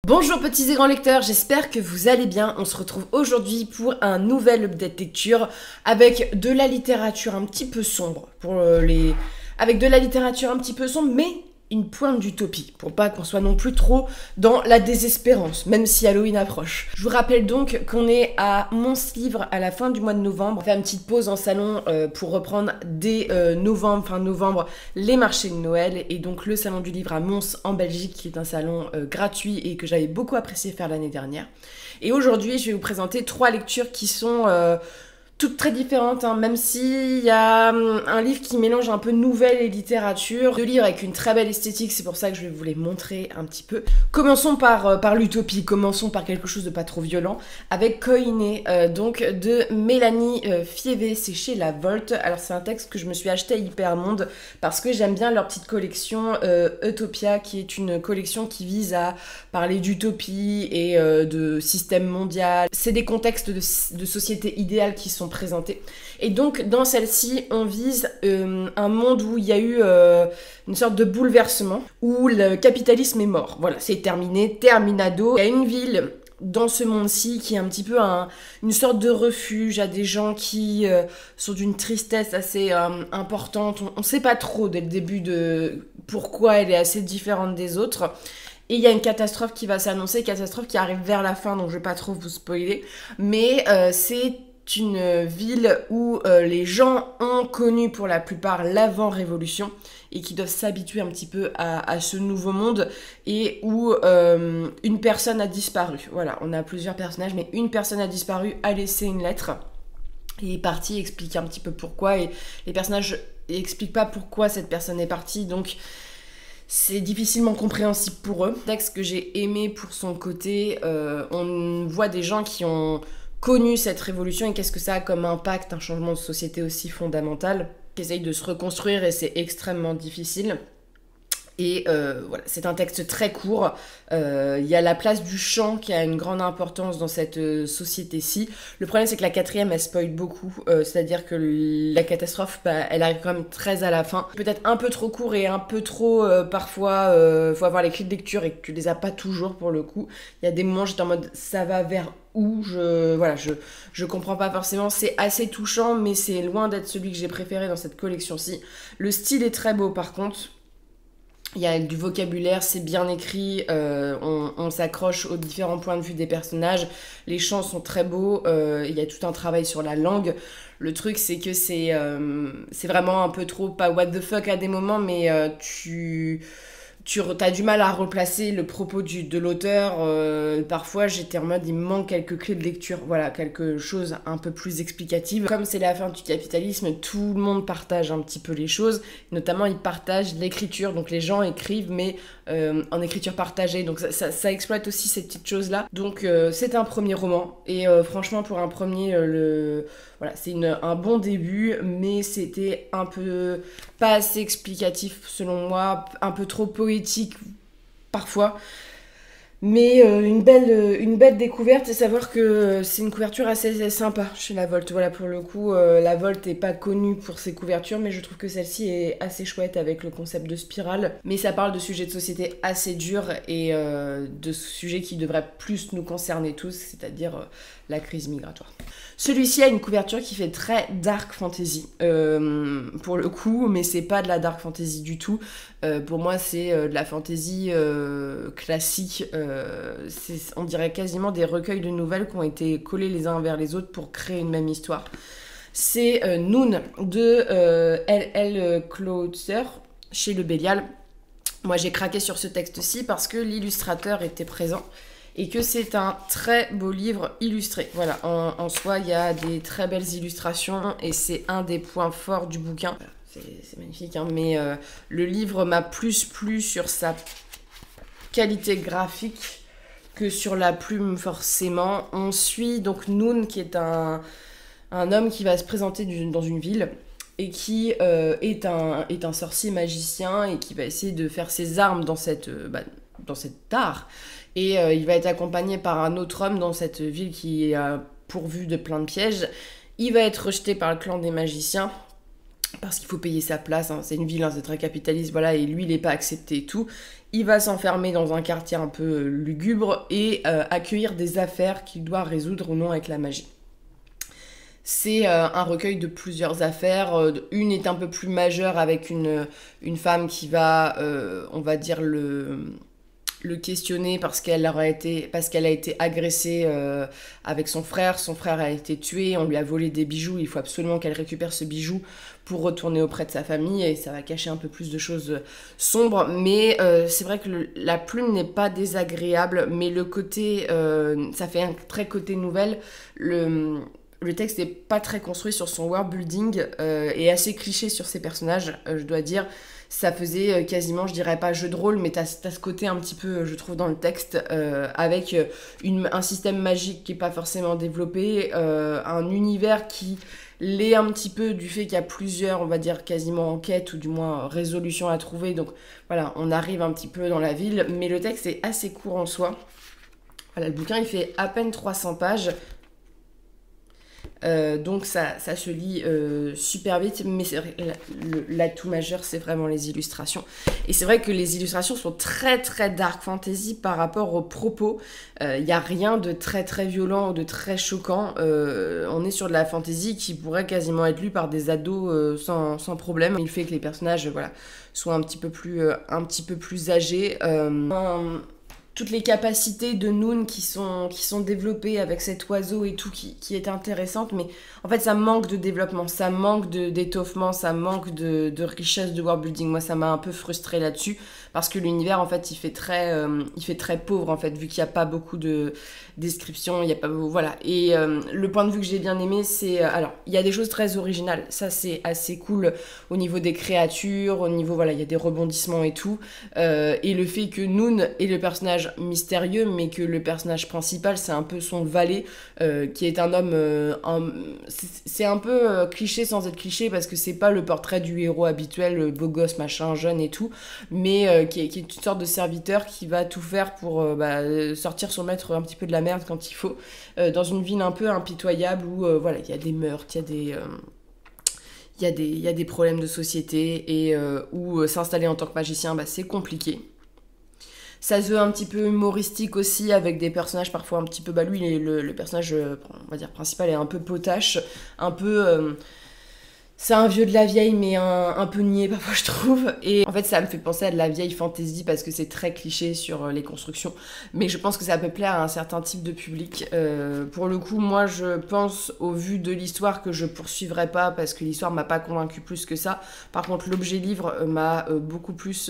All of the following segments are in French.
Bonjour petits et grands lecteurs, j'espère que vous allez bien. On se retrouve aujourd'hui pour un nouvel update lecture avec de la littérature un petit peu sombre avec de la littérature un petit peu sombre, mais une pointe d'utopie, pour pas qu'on soit non plus trop dans la désespérance, même si Halloween approche. Je vous rappelle donc qu'on est à Mons Livre à la fin du mois de novembre. On fait une petite pause en salon pour reprendre dès fin novembre, les marchés de Noël, et donc le salon du livre à Mons en Belgique, qui est un salon gratuit et que j'avais beaucoup apprécié faire l'année dernière. Et aujourd'hui, je vais vous présenter 3 lectures qui sont toutes très différentes, hein, même s'il y a un livre qui mélange un peu nouvelle et littérature. 2 livres avec une très belle esthétique, c'est pour ça que je vais vous les montrer un petit peu. Commençons par l'utopie, commençons par quelque chose de pas trop violent, avec Koiné, donc de Mélanie Fievé, c'est chez La Volte. Alors c'est un texte que je me suis acheté à Hypermonde, parce que j'aime bien leur petite collection Utopia, qui est une collection qui vise à parler d'utopie et de système mondial. C'est des contextes de société idéale qui sont présentés. Et donc dans celle-ci, on vise un monde où il y a eu une sorte de bouleversement, où le capitalisme est mort. Voilà, c'est terminé, terminado. Il y a une ville dans ce monde-ci qui est un petit peu une sorte de refuge à des gens qui sont d'une tristesse assez importante. On ne sait pas trop dès le début de pourquoi elle est assez différente des autres. Et il y a une catastrophe qui va s'annoncer, catastrophe qui arrive vers la fin, donc je vais pas trop vous spoiler. Mais c'est une ville où les gens ont connu pour la plupart l'avant-révolution et qui doivent s'habituer un petit peu à ce nouveau monde, et où une personne a disparu. Voilà, on a plusieurs personnages, mais une personne a disparu, a laissé une lettre et est partie, explique un petit peu pourquoi, et les personnages n'expliquent pas pourquoi cette personne est partie, donc c'est difficilement compréhensible pour eux. Le texte que j'ai aimé pour son côté, on voit des gens qui ont connu cette révolution et qu'est-ce que ça a comme impact, un changement de société aussi fondamental, qui essaye de se reconstruire, et c'est extrêmement difficile. Et voilà, c'est un texte très court. Il y a la place du chant qui a une grande importance dans cette société-ci. Le problème, c'est que la 4e, elle spoil beaucoup. C'est-à-dire que la catastrophe, elle arrive quand même très à la fin. Peut-être un peu trop court et un peu trop, parfois, faut avoir les clés de lecture et que tu les as pas toujours pour le coup. Il y a des moments, j'étais en mode, ça va vers où je comprends pas forcément. C'est assez touchant, mais c'est loin d'être celui que j'ai préféré dans cette collection-ci. Le style est très beau, par contre. Il y a du vocabulaire, c'est bien écrit, on s'accroche aux différents points de vue des personnages, les chants sont très beaux, il y a tout un travail sur la langue. Le truc, c'est que c'est vraiment un peu trop, pas what the fuck à des moments, mais tu as du mal à replacer le propos de l'auteur. Parfois, j'étais en mode, il me manque quelques clés de lecture. Voilà, quelque chose un peu plus explicative. Comme c'est la fin du capitalisme, tout le monde partage un petit peu les choses. Notamment, ils partagent l'écriture. Donc, les gens écrivent, mais en écriture partagée. Donc, ça exploite aussi ces petites choses-là. Donc, c'est un premier roman. Et franchement, pour un premier, voilà, c'est un bon début, mais c'était un peu pas assez explicatif selon moi, un peu trop poétique parfois. Mais une belle découverte, et savoir que c'est une couverture assez sympa chez La Volte. Voilà, pour le coup, La Volte n'est pas connue pour ses couvertures, mais je trouve que celle-ci est assez chouette avec le concept de spirale. Mais ça parle de sujets de société assez durs et de sujets qui devraient plus nous concerner tous, c'est-à-dire la crise migratoire. Celui-ci a une couverture qui fait très dark fantasy, pour le coup, mais c'est pas de la dark fantasy du tout. Pour moi, c'est de la fantasy classique. On dirait quasiment des recueils de nouvelles qui ont été collés les uns vers les autres pour créer une même histoire. C'est Noon de L.L. Cloutzer chez Le Bélial. Moi, j'ai craqué sur ce texte-ci parce que l'illustrateur était présent et que c'est un très beau livre illustré. Voilà, en soi, il y a des très belles illustrations et c'est un des points forts du bouquin. C'est magnifique, hein, mais le livre m'a plus plu sur sa qualité graphique que sur la plume forcément. On suit donc Noon, qui est un homme qui va se présenter dans une ville et qui est un sorcier magicien et qui va essayer de faire ses armes dans cet art. Et il va être accompagné par un autre homme dans cette ville qui est pourvue de plein de pièges. Il va être rejeté par le clan des magiciens. parce qu'il faut payer sa place, hein, c'est une ville, hein, c'est très capitaliste, voilà, et lui, il n'est pas accepté et tout. Il va s'enfermer dans un quartier un peu lugubre et accueillir des affaires qu'il doit résoudre ou non avec la magie. C'est un recueil de plusieurs affaires. Une est un peu plus majeure avec une femme qui va, on va dire, le questionner parce qu'elle a été agressée avec son frère. Son frère a été tué, on lui a volé des bijoux. Il faut absolument qu'elle récupère ce bijou pour retourner auprès de sa famille et ça va cacher un peu plus de choses sombres. Mais c'est vrai que la plume n'est pas désagréable, mais le côté, ça fait un très côté nouvelle. Le texte n'est pas très construit sur son world building et assez cliché sur ses personnages, je dois dire. Ça faisait quasiment, je dirais pas jeu de rôle, mais t'as ce côté un petit peu, je trouve, dans le texte, avec un système magique qui est pas forcément développé, un univers qui l'est un petit peu du fait qu'il y a plusieurs, on va dire, quasiment enquêtes ou du moins résolutions à trouver. Donc voilà, on arrive un petit peu dans la ville, mais le texte est assez court en soi. Voilà, le bouquin, il fait à peine 300 pages. Donc ça se lit super vite, mais c'est vrai que l'atout majeur c'est vraiment les illustrations. Et c'est vrai que les illustrations sont très très dark fantasy par rapport aux propos. Il n'y a rien de très très violent ou de très choquant. On est sur de la fantasy qui pourrait quasiment être lue par des ados sans problème. Il fait que les personnages voilà, soient un petit peu plus âgés. Toutes les capacités de Noon qui sont développées avec cet oiseau et tout qui est intéressante, mais en fait ça manque de développement, ça manque d'étoffement, ça manque de richesse de world building. Moi ça m'a un peu frustrée là-dessus parce que l'univers en fait il fait très pauvre en fait vu qu'il n'y a pas beaucoup de descriptions, il n'y a pas voilà. Et le point de vue que j'ai bien aimé c'est alors il y a des choses très originales, ça c'est assez cool au niveau des créatures, au niveau voilà il y a des rebondissements et tout, et le fait que Noon est le personnage mystérieux mais que le personnage principal c'est un peu son valet qui est un homme c'est un peu cliché sans être cliché parce que c'est pas le portrait du héros habituel beau gosse machin jeune et tout mais qui est une sorte de serviteur qui va tout faire pour sortir son maître un petit peu de la merde quand il faut dans une ville un peu impitoyable où voilà il y a des meurtres, il y a des problèmes de société et où s'installer en tant que magicien c'est compliqué. Ça se veut un petit peu humoristique aussi, avec des personnages parfois un petit peu... lui, le personnage, on va dire, principal est un peu potache, un peu... c'est un vieux de la vieille, mais un peu niais parfois, je trouve. Et en fait, ça me fait penser à de la vieille fantasy, parce que c'est très cliché sur les constructions. Mais je pense que ça peut plaire à un certain type de public. Pour le coup, moi, je pense, au vu de l'histoire, que je poursuivrai pas, parce que l'histoire m'a pas convaincu plus que ça. Par contre, l'objet livre m'a beaucoup plus...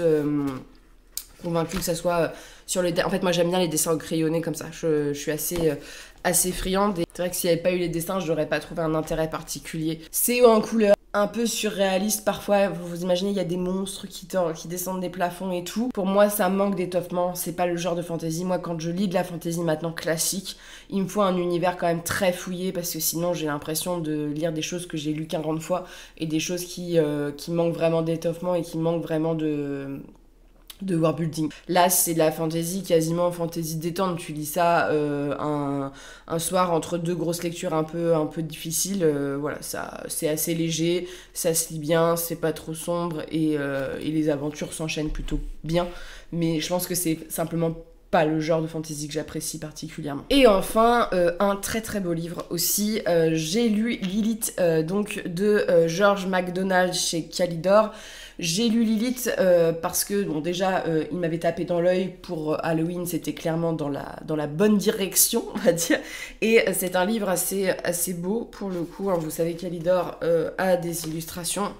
convaincue que ça soit sur les... En fait, moi, j'aime bien les dessins crayonnés comme ça. Je suis assez friande. Et c'est vrai que s'il n'y avait pas eu les dessins, je n'aurais pas trouvé un intérêt particulier. C'est en couleur un peu surréaliste parfois. Vous imaginez, il y a des monstres qui descendent des plafonds et tout. Pour moi, ça manque d'étoffement. C'est pas le genre de fantasy. Moi, quand je lis de la fantasy maintenant classique, il me faut un univers quand même très fouillé parce que sinon, j'ai l'impression de lire des choses que j'ai lues 40 fois et des choses qui manquent vraiment d'étoffement et qui manquent vraiment de world building. Là, c'est de la fantasy, quasiment fantasy détente. Tu lis ça un soir entre deux grosses lectures un peu difficiles. Voilà, ça, c'est assez léger, ça se lit bien, c'est pas trop sombre et les aventures s'enchaînent plutôt bien. Mais je pense que c'est simplement pas le genre de fantasy que j'apprécie particulièrement. Et enfin, un très très beau livre aussi. J'ai lu Lilith donc de George MacDonald chez Calidor. J'ai lu Lilith parce que, bon, déjà, il m'avait tapé dans l'œil pour Halloween, c'était clairement dans la bonne direction, on va dire. Et c'est un livre assez beau, pour le coup. Hein, vous savez, Calidor a des illustrations.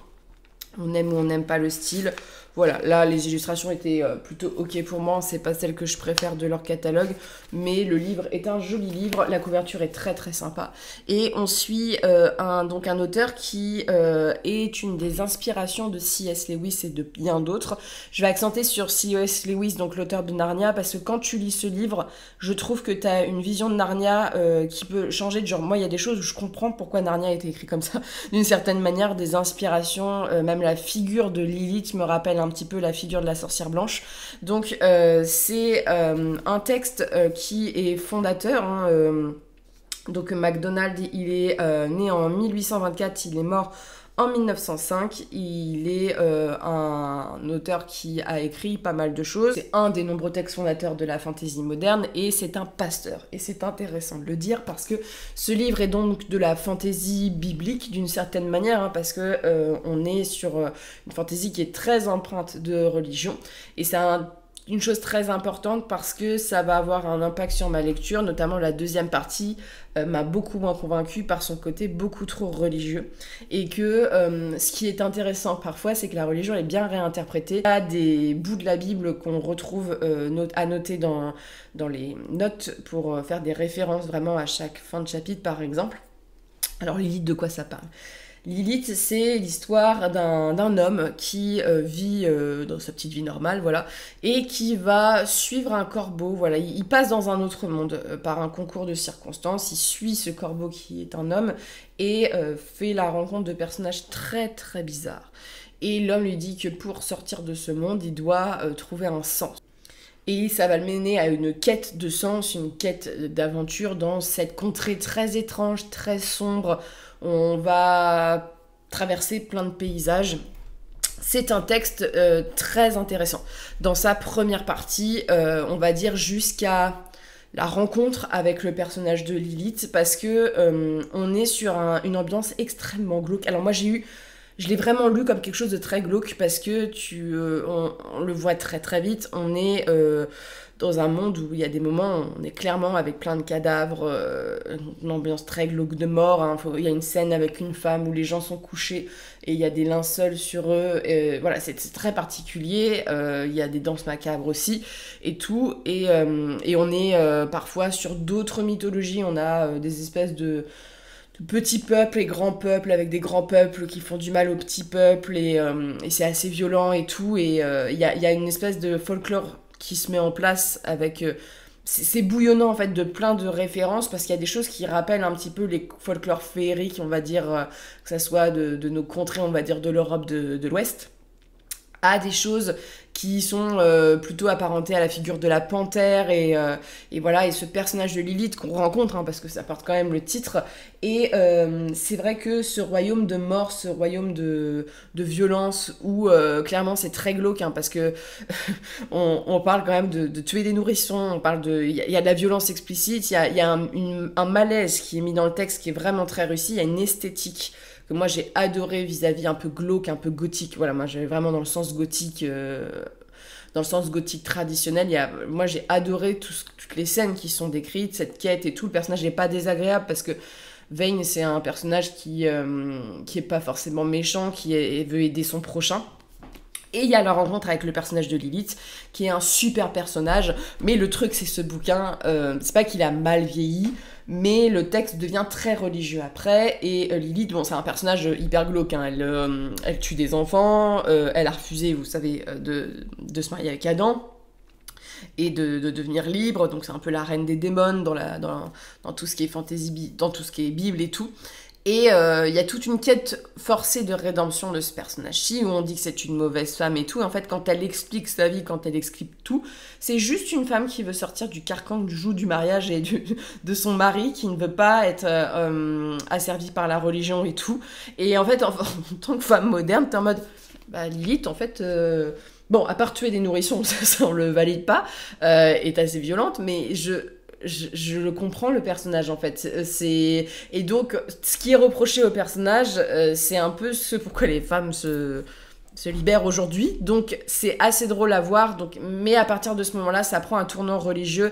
On aime ou on n'aime pas le style. Voilà, là, les illustrations étaient plutôt ok pour moi. C'est pas celles que je préfère de leur catalogue. Mais le livre est un joli livre. La couverture est très très sympa. Et on suit donc un auteur qui est une des inspirations de C.S. Lewis et de bien d'autres. Je vais accenter sur C.S. Lewis, donc l'auteur de Narnia, parce que quand tu lis ce livre, je trouve que tu as une vision de Narnia qui peut changer de genre. Moi, il y a des choses où je comprends pourquoi Narnia a été écrit comme ça. D'une certaine manière, des inspirations, même la figure de Lilith me rappelle un petit peu la figure de la sorcière blanche. Donc c'est un texte qui est fondateur. Donc MacDonald, il est né en 1824, il est mort en 1905. Il est un auteur qui a écrit pas mal de choses. C'est un des nombreux textes fondateurs de la fantasy moderne et c'est un pasteur. Et c'est intéressant de le dire parce que ce livre est donc de la fantasy biblique d'une certaine manière, hein, parce que on est sur une fantasy qui est très empreinte de religion. Et c'est une chose très importante parce que ça va avoir un impact sur ma lecture, notamment la deuxième partie m'a beaucoup moins convaincue par son côté beaucoup trop religieux. Et que ce qui est intéressant parfois, c'est que la religion est bien réinterprétée. Il y a des bouts de la Bible qu'on retrouve à noter dans les notes pour faire des références vraiment à chaque fin de chapitre, par exemple. Alors Lilith, de quoi ça parle ? Lilith, c'est l'histoire d'un homme qui vit dans sa petite vie normale, voilà, et qui va suivre un corbeau, voilà, il passe dans un autre monde par un concours de circonstances, il suit ce corbeau qui est un homme et fait la rencontre de personnages très très bizarres. Et l'homme lui dit que pour sortir de ce monde, il doit trouver un sens. Et ça va le mener à une quête de sens, une quête d'aventure dans cette contrée très étrange, très sombre. On va traverser plein de paysages. C'est un texte très intéressant. Dans sa première partie, on va dire jusqu'à la rencontre avec le personnage de Lilith, parce que on est sur une ambiance extrêmement glauque. Alors moi je l'ai vraiment lu comme quelque chose de très glauque parce que on le voit très très vite. On est dans un monde où il y a des moments où on est clairement avec plein de cadavres, une ambiance très glauque de mort. Hein. Il y a une scène avec une femme où les gens sont couchés et il y a des linceuls sur eux. Voilà, c'est très particulier. Il y a des danses macabres aussi et tout. Et on est parfois sur d'autres mythologies. On a des espèces de petits peuples et grands peuples, avec des grands peuples qui font du mal aux petits peuples, et c'est assez violent et tout, et il y a une espèce de folklore qui se met en place avec... c'est bouillonnant en fait de plein de références, parce qu'il y a des choses qui rappellent un petit peu les folklores féeriques, on va dire, que ça soit de nos contrées, on va dire de l'Europe de l'Ouest, à des choses qui sont plutôt apparentées à la figure de la panthère et voilà, et ce personnage de Lilith qu'on rencontre, hein, parce que ça porte quand même le titre, et c'est vrai que ce royaume de mort, ce royaume de violence où clairement c'est très glauque, hein, parce que on parle quand même de tuer des nourrissons, on parle il y a de la violence explicite, il y a un malaise qui est mis dans le texte qui est vraiment très réussi, il y a une esthétique que moi j'ai adoré vis-à-vis un peu glauque, un peu gothique. Voilà, moi j'ai vraiment dans le sens gothique traditionnel. Moi j'ai adoré toutes les scènes qui sont décrites, cette quête et tout. Le personnage n'est pas désagréable parce que Vane, c'est un personnage qui est pas forcément méchant, qui veut aider son prochain. Et il y a la rencontre avec le personnage de Lilith, qui est un super personnage. Mais le truc, c'est ce bouquin, c'est pas qu'il a mal vieilli, mais le texte devient très religieux après. Et Lilith, bon, c'est un personnage hyper glauque, hein. Elle tue des enfants, elle a refusé, vous savez, de se marier avec Adam et de devenir libre. Donc c'est un peu la reine des démons dans tout ce qui est fantasy, dans tout ce qui est Bible et tout. Et il y a toute une quête forcée de rédemption de ce personnage-ci, où on dit que c'est une mauvaise femme et tout. En fait, quand elle explique sa vie, quand elle explique tout, c'est juste une femme qui veut sortir du carcan du joug du mariage et de son mari, qui ne veut pas être asservie par la religion et tout. Et en fait, en tant que femme moderne, t'es en mode... Bah, Lilith, en fait... Bon, à part tuer des nourrissons, ça on le valide pas, est assez violente, mais je le comprends, le personnage, en fait. Et donc, ce qui est reproché au personnage, c'est un peu ce pourquoi les femmes se libèrent aujourd'hui. Donc, c'est assez drôle à voir. Mais à partir de ce moment-là, ça prend un tournant religieux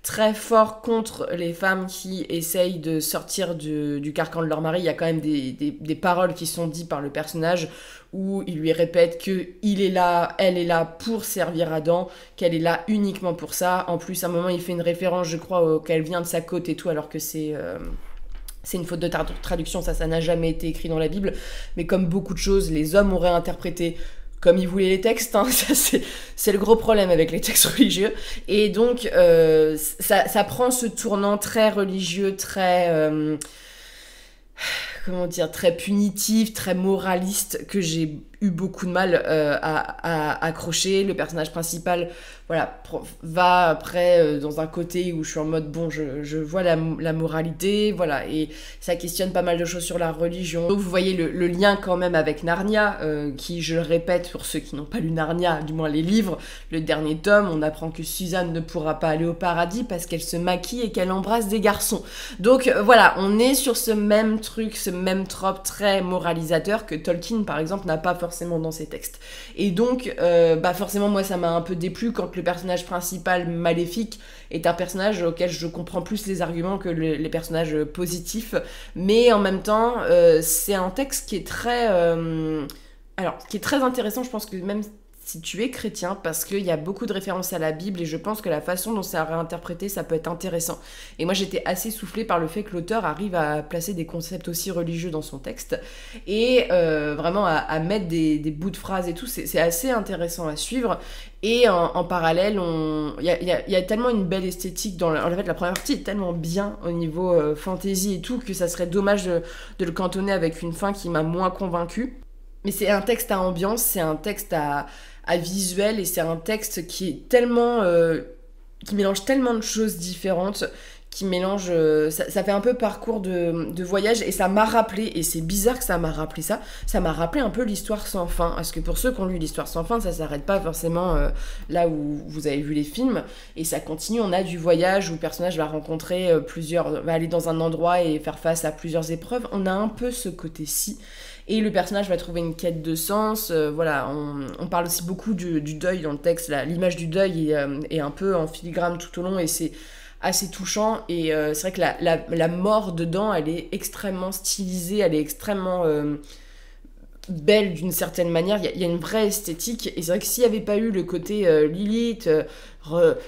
très fort contre les femmes qui essayent de sortir du carcan de leur mari. Il y a quand même des paroles qui sont dites par le personnage où il lui répète qu'il est là, elle est là pour servir Adam, qu'elle est là uniquement pour ça. En plus, à un moment, il fait une référence, je crois, qu'elle vient de sa côte et tout, alors que c'est une faute de traduction, ça n'a jamais été écrit dans la Bible. Mais comme beaucoup de choses, les hommes ont réinterprété comme ils voulaient les textes, hein. Ça, c'est le gros problème avec les textes religieux. Et donc, ça prend ce tournant très religieux, très... comment dire, très punitif, très moraliste, que j'ai eu beaucoup de mal à accrocher. Le personnage principal, voilà, va après dans un côté où je suis en mode, bon, je vois la moralité, voilà, et ça questionne pas mal de choses sur la religion. Donc vous voyez le lien quand même avec Narnia, qui, je le répète, pour ceux qui n'ont pas lu Narnia, du moins les livres, le dernier tome, on apprend que Suzanne ne pourra pas aller au paradis parce qu'elle se maquille et qu'elle embrasse des garçons. Donc voilà, on est sur ce même truc, ce même trope très moralisateur que Tolkien, par exemple, n'a pas forcément dans ses textes. Et donc, forcément, moi, ça m'a un peu déplu quand le personnage principal, Maléfique, est un personnage auquel je comprends plus les arguments que les personnages positifs. Mais en même temps, c'est un texte qui est très... qui est très intéressant, je pense que même si tu es chrétien, parce qu'il y a beaucoup de références à la Bible et je pense que la façon dont c'est réinterprété, ça peut être intéressant. Et moi, j'étais assez soufflée par le fait que l'auteur arrive à placer des concepts aussi religieux dans son texte et vraiment à mettre des bouts de phrases et tout. C'est assez intéressant à suivre. Et en parallèle, il y a tellement une belle esthétique en fait, la première partie est tellement bien au niveau fantasy et tout que ça serait dommage de le cantonner avec une fin qui m'a moins convaincue. Mais c'est un texte à ambiance, c'est un texte à visuel et c'est un texte qui est tellement... qui mélange tellement de choses différentes, qui mélange... ça fait un peu parcours de voyage et ça m'a rappelé, et c'est bizarre que ça m'a rappelé ça m'a rappelé un peu l'Histoire sans fin. Parce que pour ceux qui ont lu l'Histoire sans fin, ça s'arrête pas forcément là où vous avez vu les films, et ça continue, on a du voyage où le personnage va rencontrer va aller dans un endroit et faire face à plusieurs épreuves. On a un peu ce côté-ci. Et le personnage va trouver une quête de sens. Voilà, on parle aussi beaucoup du deuil dans le texte. L'image du deuil est un peu en filigrane tout au long et c'est assez touchant. Et c'est vrai que la mort dedans, elle est extrêmement stylisée, elle est extrêmement belle d'une certaine manière. Il y a une vraie esthétique. Et c'est vrai que s'il n'y avait pas eu le côté Lilith...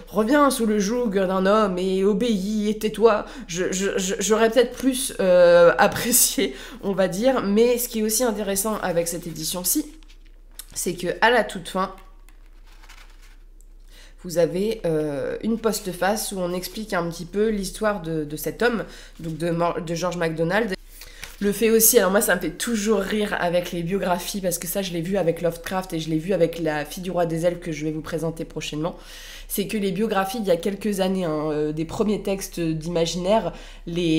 reviens sous le joug d'un homme et obéis et tais-toi, j'aurais peut-être plus apprécié, on va dire. Mais ce qui est aussi intéressant avec cette édition-ci, c'est que à la toute fin, vous avez une postface où on explique un petit peu l'histoire de cet homme, donc de George MacDonald. Le fait aussi, alors moi ça me fait toujours rire avec les biographies, parce que ça je l'ai vu avec Lovecraft et je l'ai vu avec La fille du roi des elfes que je vais vous présenter prochainement, c'est que les biographies il y a quelques années, des premiers textes d'imaginaire,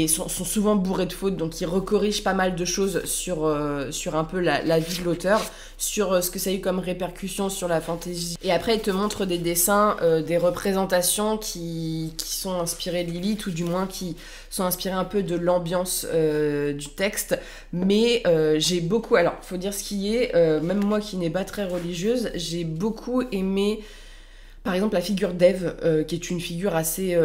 sont souvent bourrés de fautes, donc ils recorrigent pas mal de choses sur un peu la vie de l'auteur, sur ce que ça a eu comme répercussion sur la fantasy. Et après ils te montrent des dessins, des représentations qui sont inspirées de Lilith, ou du moins qui sont inspirées un peu de l'ambiance du texte. Mais j'ai beaucoup, alors faut dire ce qui est, même moi qui n'ai pas très religieuse, j'ai beaucoup aimé par exemple la figure d'Ève, qui est une figure assez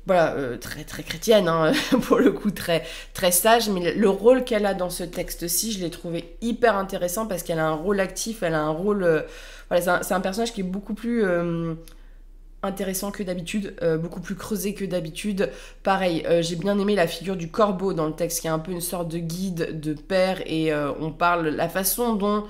très très chrétienne, hein, pour le coup très très sage, mais le rôle qu'elle a dans ce texte-ci, je l'ai trouvé hyper intéressant parce qu'elle a un rôle actif, elle a un rôle c'est un personnage qui est beaucoup plus intéressant que d'habitude, beaucoup plus creusé que d'habitude. Pareil, j'ai bien aimé la figure du corbeau dans le texte, qui est un peu une sorte de guide, de père, et on parle la façon dont...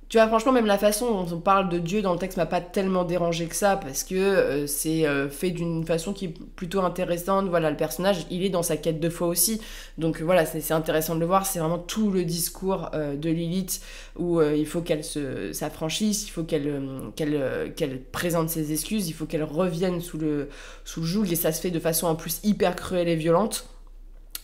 Tu vois, franchement, même la façon dont on parle de Dieu dans le texte m'a pas tellement dérangé que ça, parce que c'est fait d'une façon qui est plutôt intéressante. Voilà, le personnage, il est dans sa quête de foi aussi. Donc voilà, c'est intéressant de le voir. C'est vraiment tout le discours de Lilith, où il faut qu'elle s'affranchisse, il faut qu'elle présente ses excuses, il faut qu'elle revienne sous le joug, et ça se fait de façon en plus hyper cruelle et violente.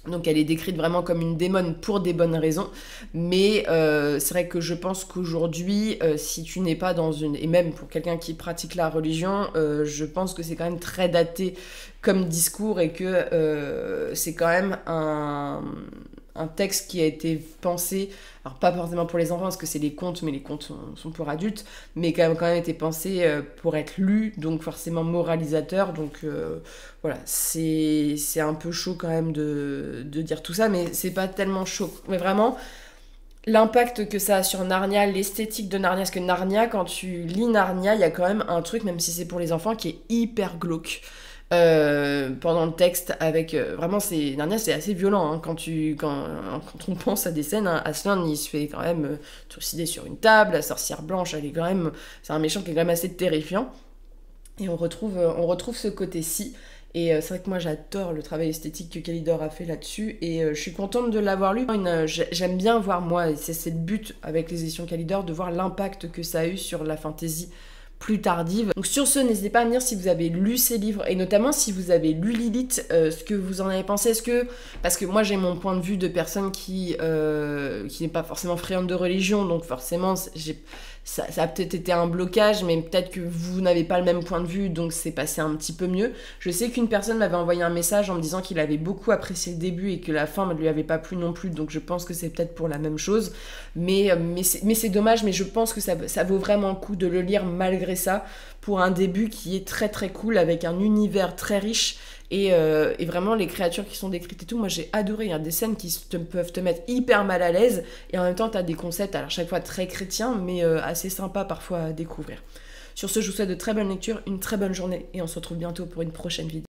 Donc elle est décrite vraiment comme une démone pour des bonnes raisons, mais c'est vrai que je pense qu'aujourd'hui, si tu n'es pas dans une... Et même pour quelqu'un qui pratique la religion, je pense que c'est quand même très daté comme discours, et que c'est quand même un texte qui a été pensé, alors pas forcément pour les enfants parce que c'est les contes, mais les contes sont pour adultes, mais quand même été pensé pour être lu, donc forcément moralisateur. Donc voilà, c'est un peu chaud quand même de dire tout ça, mais c'est pas tellement chaud. Mais vraiment, l'impact que ça a sur Narnia, l'esthétique de Narnia, parce que Narnia, quand tu lis Narnia, il y a quand même un truc, même si c'est pour les enfants, qui est hyper glauque. Pendant le texte, avec vraiment Narnia, c'est assez violent, hein, quand on pense à des scènes, hein. Aslan, il se fait quand même trucider sur une table, la sorcière blanche, elle est quand même, c'est un méchant qui est quand même assez terrifiant, et on retrouve ce côté-ci. Et c'est vrai que moi j'adore le travail esthétique que Kalidor a fait là-dessus et je suis contente de l'avoir lu. J'aime bien voir, moi, et c'est le but avec les éditions Kalidor, de voir l'impact que ça a eu sur la fantasy plus tardive. Donc sur ce, n'hésitez pas à me dire si vous avez lu ces livres et notamment si vous avez lu Lilith, ce que vous en avez pensé. Parce que moi j'ai mon point de vue de personne qui n'est pas forcément friande de religion, donc forcément ça a peut-être été un blocage, mais peut-être que vous n'avez pas le même point de vue, donc c'est passé un petit peu mieux. Je sais qu'une personne m'avait envoyé un message en me disant qu'il avait beaucoup apprécié le début et que la fin ne lui avait pas plu non plus, donc je pense que c'est peut-être pour la même chose. Mais c'est dommage, mais je pense que ça vaut vraiment le coup de le lire malgré ça, pour un début qui est très très cool, avec un univers très riche. Et vraiment les créatures qui sont décrites et tout, moi j'ai adoré. Il y a des scènes qui peuvent te mettre hyper mal à l'aise et en même temps t'as des concepts, alors chaque fois très chrétiens, mais assez sympas parfois à découvrir. Sur ce, je vous souhaite de très bonnes lectures, une très bonne journée et on se retrouve bientôt pour une prochaine vidéo.